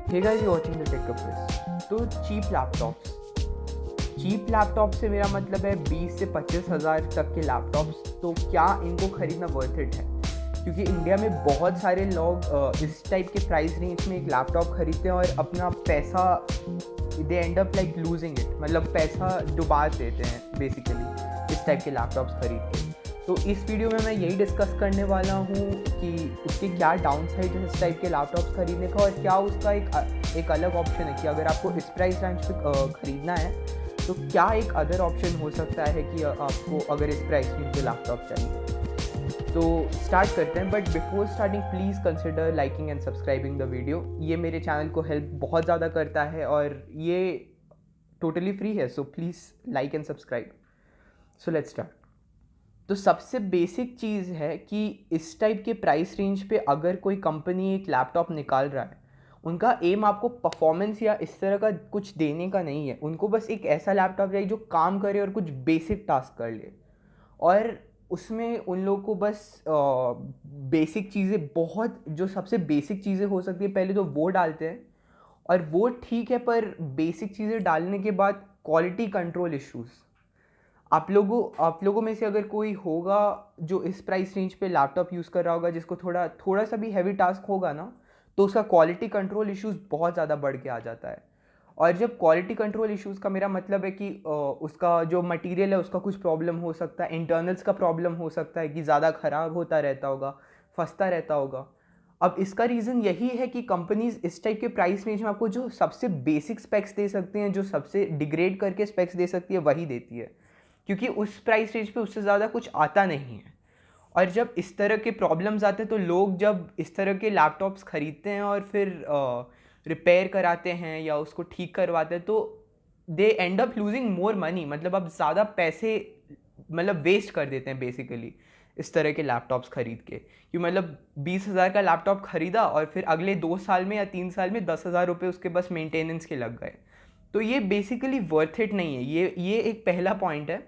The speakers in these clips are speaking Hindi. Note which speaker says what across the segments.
Speaker 1: Hey guys, you watching the tech Kapil's. तो चीप लैपटॉप से मेरा मतलब है 20 से 25 हज़ार तक के लैपटॉप्स। तो क्या इनको खरीदना वर्थ इट है? क्योंकि इंडिया में बहुत सारे लोग इस टाइप के प्राइस रेंज में एक लैपटॉप खरीदते हैं और अपना पैसा they end up like losing it, मतलब पैसा डुबा देते हैं बेसिकली इस टाइप के लैपटॉप्स खरीद के। तो इस वीडियो में मैं यही डिस्कस करने वाला हूँ कि उसके क्या डाउन साइड है इस टाइप के लैपटॉप्स खरीदने का, और क्या उसका एक अलग ऑप्शन है कि अगर आपको इस प्राइस रेंज पे ख़रीदना है तो क्या एक अदर ऑप्शन हो सकता है कि आपको अगर इस प्राइस रेंज पे लैपटॉप चाहिए। तो स्टार्ट करते हैं, but before starting please consider liking and subscribing the video. ये मेरे चैनल को हेल्प बहुत ज़्यादा करता है और ये टोटली फ्री है, so please like and subscribe. So let's start. तो सबसे बेसिक चीज़ है कि इस टाइप के प्राइस रेंज पे अगर कोई कंपनी एक लैपटॉप निकाल रहा है, उनका एम आपको परफॉर्मेंस या इस तरह का कुछ देने का नहीं है। उनको बस एक ऐसा लैपटॉप चाहिए जो काम करे और कुछ बेसिक टास्क कर ले, और उसमें उन लोगों को बस बेसिक चीज़ें, बहुत जो सबसे बेसिक चीज़ें हो सकती है पहले तो वो डालते हैं। और वो ठीक है, पर बेसिक चीज़ें डालने के बाद क्वालिटी कंट्रोल इश्यूज़। आप लोगों में से अगर कोई होगा जो इस प्राइस रेंज पे लैपटॉप यूज़ कर रहा होगा, जिसको थोड़ा थोड़ा सा भी हैवी टास्क होगा ना, तो उसका क्वालिटी कंट्रोल इश्यूज़ बहुत ज़्यादा बढ़ के आ जाता है। और जब क्वालिटी कंट्रोल इश्यूज़ का मेरा मतलब है कि उसका जो मटेरियल है उसका कुछ प्रॉब्लम हो सकता है, इंटरनल्स का प्रॉब्लम हो सकता है कि ज़्यादा ख़राब होता रहता होगा, फंसता रहता होगा। अब इसका रीज़न यही है कि कंपनीज इस टाइप के प्राइस रेंज में आपको जो सबसे बेसिक स्पेक्स दे सकते हैं, जो सबसे डिग्रेड करके स्पेक्स दे सकती है, वही देती है, क्योंकि उस प्राइस रेंज पे उससे ज़्यादा कुछ आता नहीं है। और जब इस तरह के प्रॉब्लम्स आते हैं तो लोग जब इस तरह के लैपटॉप्स ख़रीदते हैं और फिर रिपेयर कराते हैं या उसको ठीक करवाते हैं, तो they end up losing more money. मतलब अब ज़्यादा पैसे मतलब वेस्ट कर देते हैं बेसिकली इस तरह के लैपटॉप्स ख़रीद के। कि मतलब 20,000 का लैपटॉप ख़रीदा और फिर अगले 2 साल में या 3 साल में 10,000 रुपये उसके बस मेंटेनेंस के लग गए। तो ये बेसिकली वर्थ इट नहीं है। ये एक पहला पॉइंट है।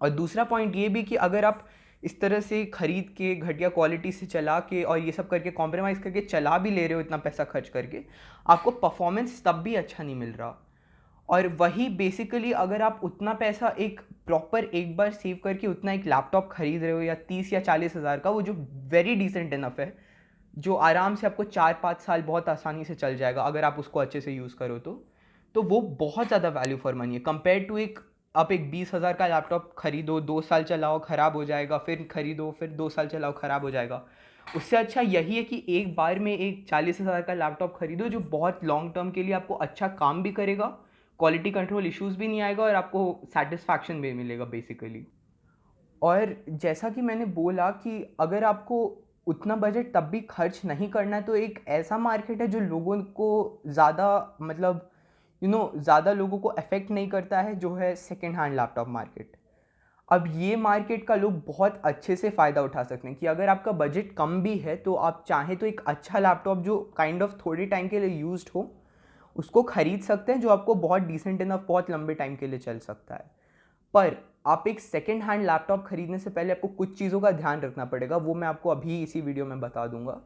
Speaker 1: और दूसरा पॉइंट ये भी कि अगर आप इस तरह से ख़रीद के घटिया क्वालिटी से चला के और ये सब करके कॉम्प्रोमाइज़ करके चला भी ले रहे हो इतना पैसा खर्च करके, आपको परफॉर्मेंस तब भी अच्छा नहीं मिल रहा। और वही बेसिकली अगर आप उतना पैसा एक प्रॉपर एक बार सेव करके उतना एक लैपटॉप खरीद रहे हो या 30 या 40 हज़ार का, वो जो वेरी डिसेंट इनफ है, जो आराम से आपको 4-5 साल बहुत आसानी से चल जाएगा अगर आप उसको अच्छे से यूज़ करो तो वो बहुत ज़्यादा वैल्यू फॉर मनी है कंपेयर टू एक आप एक 20,000 का लैपटॉप खरीदो, 2 साल चलाओ ख़राब हो जाएगा, फिर खरीदो, फिर 2 साल चलाओ ख़राब हो जाएगा। उससे अच्छा यही है कि एक बार में एक 40,000 का लैपटॉप खरीदो जो बहुत लॉन्ग टर्म के लिए आपको अच्छा काम भी करेगा, क्वालिटी कंट्रोल इश्यूज़ भी नहीं आएगा और आपको सेटिस्फैक्शन भी मिलेगा बेसिकली। और जैसा कि मैंने बोला कि अगर आपको उतना बजट तब भी खर्च नहीं करना है, तो एक ऐसा मार्केट है जो लोगों को ज़्यादा मतलब ज़्यादा लोगों को अफेक्ट नहीं करता है, जो है सेकेंड हैंड लैपटॉप मार्केट। अब ये मार्केट का लोग बहुत अच्छे से फ़ायदा उठा सकते हैं कि अगर आपका बजट कम भी है तो आप चाहें तो एक अच्छा लैपटॉप जो काइंड ऑफ थोड़े टाइम के लिए यूज्ड हो उसको ख़रीद सकते हैं, जो आपको बहुत डिसेंट इनफ बहुत लंबे टाइम के लिए चल सकता है। पर आप एक सेकेंड हैंड लैपटॉप खरीदने से पहले आपको कुछ चीज़ों का ध्यान रखना पड़ेगा, वो मैं आपको अभी इसी वीडियो में बता दूंगा।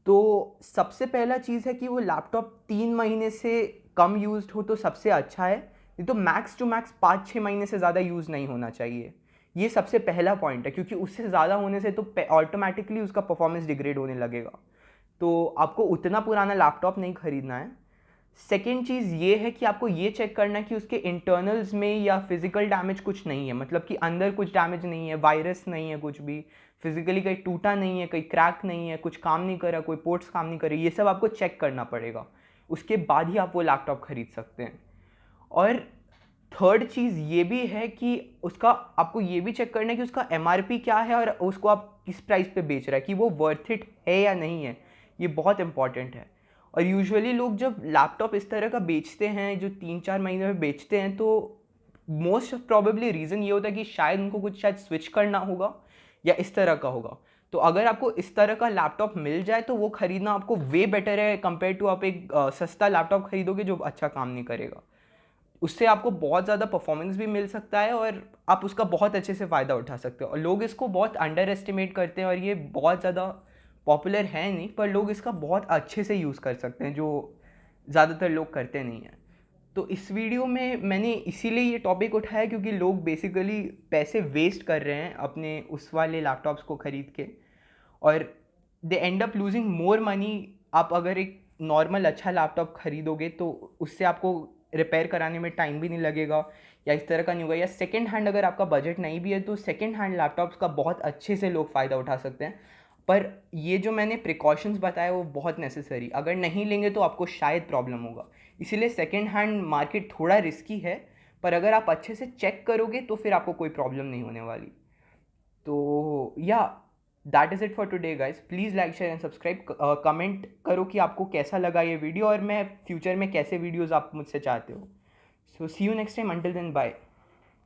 Speaker 1: तो सबसे पहला चीज़ है कि वो लैपटॉप 3 महीने से कम यूज्ड हो तो सबसे अच्छा है, नहीं तो मैक्स टू मैक्स 5-6 महीने से ज़्यादा यूज़ नहीं होना चाहिए। ये सबसे पहला पॉइंट है, क्योंकि उससे ज़्यादा होने से तो ऑटोमेटिकली उसका परफॉर्मेंस डिग्रेड होने लगेगा। तो आपको उतना पुराना लैपटॉप नहीं खरीदना है। सेकेंड चीज़ ये है कि आपको ये चेक करना है कि उसके इंटरनल्स में या फिजिकल डैमेज कुछ नहीं है, मतलब कि अंदर कुछ डैमेज नहीं है, वायरस नहीं है, कुछ भी फिजिकली कहीं टूटा नहीं है, कहीं क्रैक नहीं है, कुछ काम नहीं कर रहा, कोई पोर्ट्स काम नहीं कर रही, ये सब आपको चेक करना पड़ेगा। उसके बाद ही आप वो लैपटॉप खरीद सकते हैं। और थर्ड चीज़ ये भी है कि उसका आपको ये भी चेक करना है कि उसका एमआरपी क्या है और उसको आप किस प्राइस पे बेच रहा है, कि वो वर्थ इट है या नहीं है। ये बहुत इंपॉर्टेंट है। और यूजुअली लोग जब लैपटॉप इस तरह का बेचते हैं जो 3-4 महीने में बेचते हैं, तो मोस्ट प्रॉबेबली रीज़न ये होता है कि शायद उनको कुछ शायद स्विच करना होगा या इस तरह का होगा। तो अगर आपको इस तरह का लैपटॉप मिल जाए तो वो ख़रीदना आपको वे बेटर है कंपेयर टू आप एक सस्ता लैपटॉप खरीदोगे जो अच्छा काम नहीं करेगा। उससे आपको बहुत ज़्यादा परफॉर्मेंस भी मिल सकता है और आप उसका बहुत अच्छे से फ़ायदा उठा सकते हो। और लोग इसको बहुत अंडर एस्टिमेट करते हैं और ये बहुत ज़्यादा पॉपुलर है नहीं, पर लोग इसका बहुत अच्छे से यूज़ कर सकते हैं जो ज़्यादातर लोग करते नहीं हैं। तो इस वीडियो में मैंने इसीलिए ये टॉपिक उठाया क्योंकि लोग बेसिकली पैसे वेस्ट कर रहे हैं अपने उस वाले लैपटॉप्स को ख़रीद के, और they end up losing more money. आप अगर एक नॉर्मल अच्छा लैपटॉप खरीदोगे तो उससे आपको रिपेयर कराने में टाइम भी नहीं लगेगा या इस तरह का नहीं होगा, या सेकेंड हैंड अगर आपका बजट नहीं भी है तो सेकेंड हैंड लैपटॉप्स का बहुत अच्छे से लोग फ़ायदा उठा सकते हैं। पर ये जो मैंने प्रिकॉशंस बताए वो बहुत नेसेसरी, अगर नहीं लेंगे तो आपको शायद प्रॉब्लम होगा। इसीलिए सेकेंड हैंड मार्केट थोड़ा रिस्की है, पर अगर आप अच्छे से चेक करोगे तो फिर आपको कोई प्रॉब्लम नहीं होने वाली। तो या that is it for today guys. Please like share and subscribe, comment करो कि आपको कैसा लगा ये वीडियो और मैं फ्यूचर में कैसे वीडियोज़ आप मुझसे चाहते हो। So see you next time, until then bye.